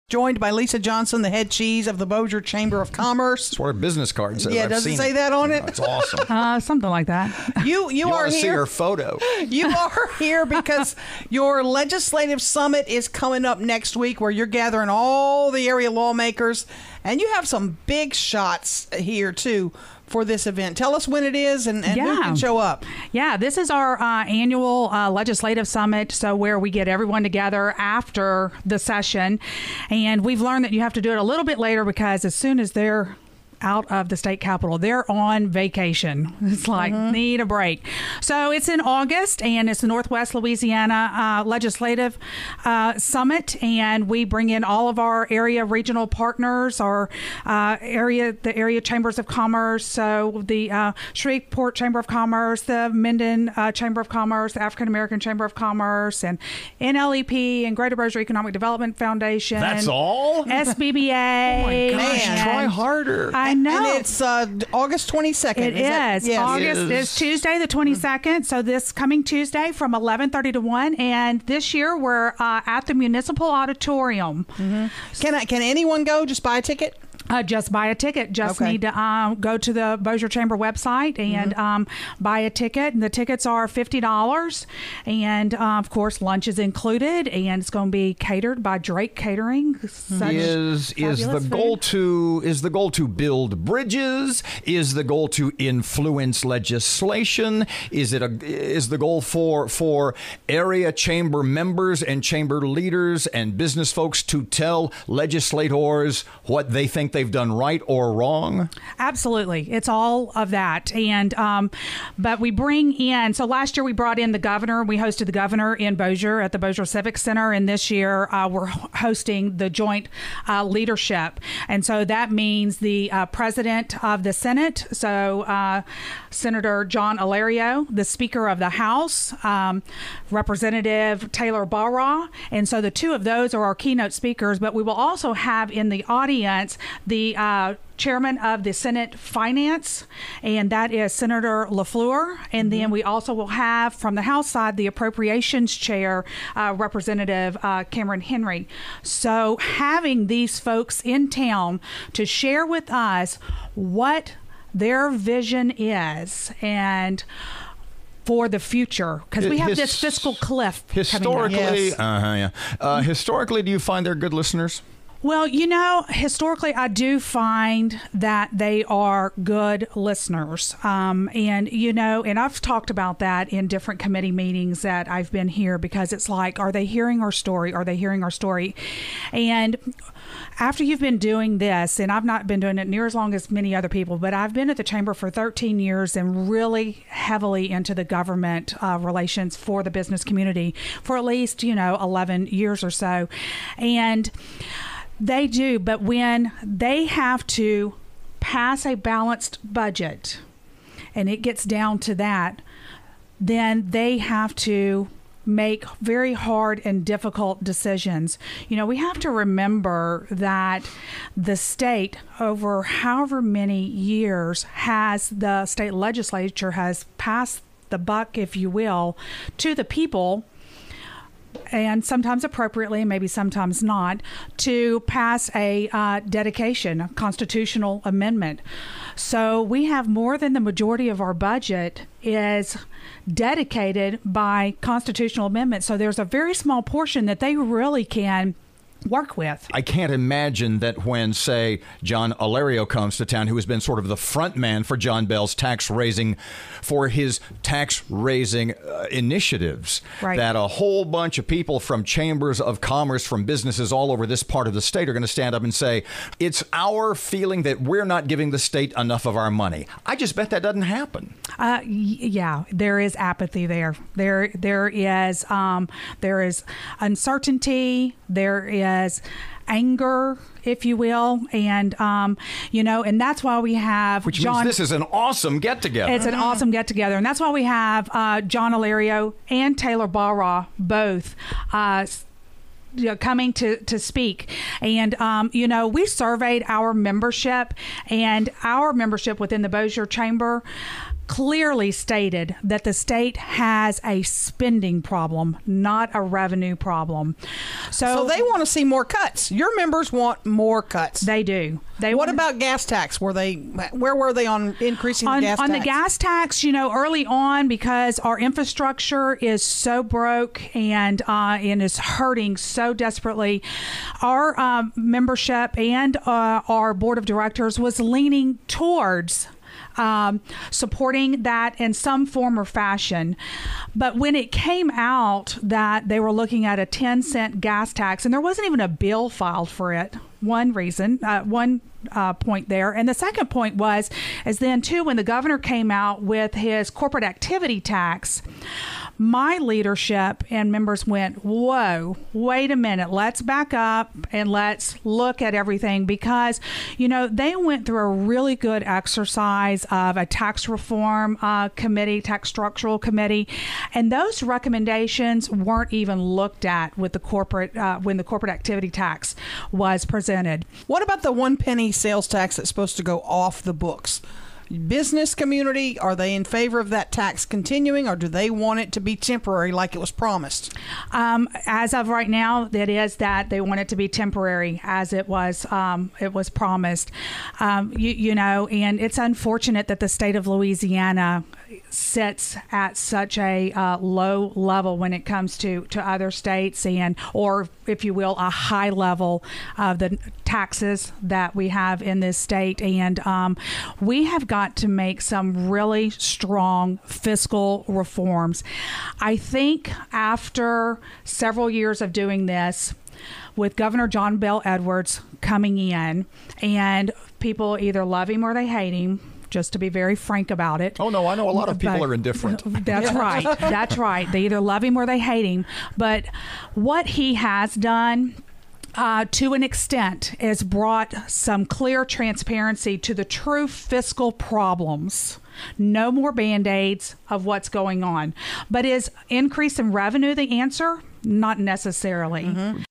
Joined by Lisa Johnson, the head cheese of the Bossier Chamber of Commerce. That's what our business card says. Yeah, does it say that on it? That's awesome. Something like that. You are want to here. see her photo. You are here because your legislative summit is coming up next week, where you're gathering all the area lawmakers, and you have some big shots here too for this event. Tell us when it is and who can show up. Yeah, this is our annual legislative summit, so where we get everyone together after the session. And we've learned that you have to do it a little bit later, because as soon as they're out of the state capitol, they're on vacation. It's like, need a break. So it's in August, and it's the Northwest Louisiana Legislative Summit, and we bring in all of our area regional partners, our the area chambers of commerce, so the Shreveport Chamber of Commerce, the Minden Chamber of Commerce, the African American Chamber of Commerce, and NLEP, and Greater Bossier Economic Development Foundation. That's all? SBBA. Oh my gosh, try harder. I know. And it's August 22nd. It is. Yes. August is Tuesday the 22nd. So this coming Tuesday from 11:30 to 1. And this year we're at the Municipal Auditorium. Can anyone go? Just buy a ticket? Just buy a ticket. Just need to go to the Bossier Chamber website and buy a ticket. And the tickets are $50. And, of course, lunch is included. And it's going to be catered by Drake Catering. Is the goal to build bridges? Is the goal to influence legislation? Is the goal for area chamber members and chamber leaders and business folks to tell legislators what they think they've done right or wrong? Absolutely. It's all of that. And but we bring in, so last year we brought in the governor. We hosted the governor in Bossier at the Bossier Civic Center. And this year we're hosting the joint leadership. And so that means the president of the Senate, so Senator John Alario, the Speaker of the House, Representative Taylor Barras. And so the two of those are our keynote speakers. But we will also have in the audience the chairman of the Senate Finance, and that is Senator LaFleur. And then we also will have from the House side the Appropriations Chair, Representative Cameron Henry. So having these folks in town to share with us what their vision is and for the future, because we have this fiscal cliff historically coming up. Historically, do you find they're good listeners? Well, historically, I do find that they are good listeners. And I've talked about that in different committee meetings that I've been here, because it's like, are they hearing our story? Are they hearing our story? And after you've been doing this, and I've not been doing it near as long as many other people, but I've been at the Chamber for 13 years and really heavily into the government relations for the business community for at least, 11 years or so. And they do, but when they have to pass a balanced budget and it gets down to that, then they have to make very hard and difficult decisions. We have to remember that the state, over however many years, the state legislature has passed the buck, if you will, to the people, and sometimes appropriately, maybe sometimes not, to pass a dedication, a constitutional amendment. So we have more than the majority of our budget is dedicated by constitutional amendments. So there's a very small portion that they really can work with. I can't imagine that when, say, John Alario comes to town, who has been sort of the front man for John Bell's tax-raising initiatives, that a whole bunch of people from chambers of commerce, from businesses all over this part of the state are going to stand up and say, it's our feeling that we're not giving the state enough of our money. I just bet that doesn't happen. Yeah, there is apathy there. There is uncertainty. There is anger, if you will, and and that's why we have which means this is an awesome get together. It's an awesome get together, and that's why we have John Alario and Taylor Barras both coming to speak. And we surveyed our membership, and our membership within the Bossier Chamber clearly stated that the state has a spending problem, not a revenue problem. So they want to see more cuts. Your members want more cuts. They do. What about gas tax? Where were they on increasing the gas tax? On the gas tax, early on, because our infrastructure is so broke and is hurting so desperately, our membership and our board of directors was leaning towards supporting that in some form or fashion. But when it came out that they were looking at a 10-cent gas tax, and there wasn't even a bill filed for it, one point there. And the second point is then too, when the governor came out with his corporate activity tax, my leadership and members went, whoa, wait a minute, let's back up and let's look at everything, because, they went through a really good exercise of a tax reform committee, tax structural committee, and those recommendations weren't even looked at with the corporate when the corporate activity tax was presented. What about the 1 penny sales tax that's supposed to go off the books? Business community, are they in favor of that tax continuing, or do they want it to be temporary like it was promised? As of right now, it is that they want it to be temporary as it was promised. And it's unfortunate that the state of Louisiana sits at such a low level when it comes to other states, or if you will, a high level of the taxes that we have in this state. And we have got to make some really strong fiscal reforms. I think after several years of doing this, with Governor John Bel Edwards coming in, and people either love him or they hate him, just to be very frank about it. Oh, no, I know a lot of people are indifferent. That's right. That's right. They either love him or they hate him. But what he has done, to an extent, has brought some clear transparency to the true fiscal problems. No more Band-Aids of what's going on. But is increase in revenue the answer? Not necessarily. Mm-hmm.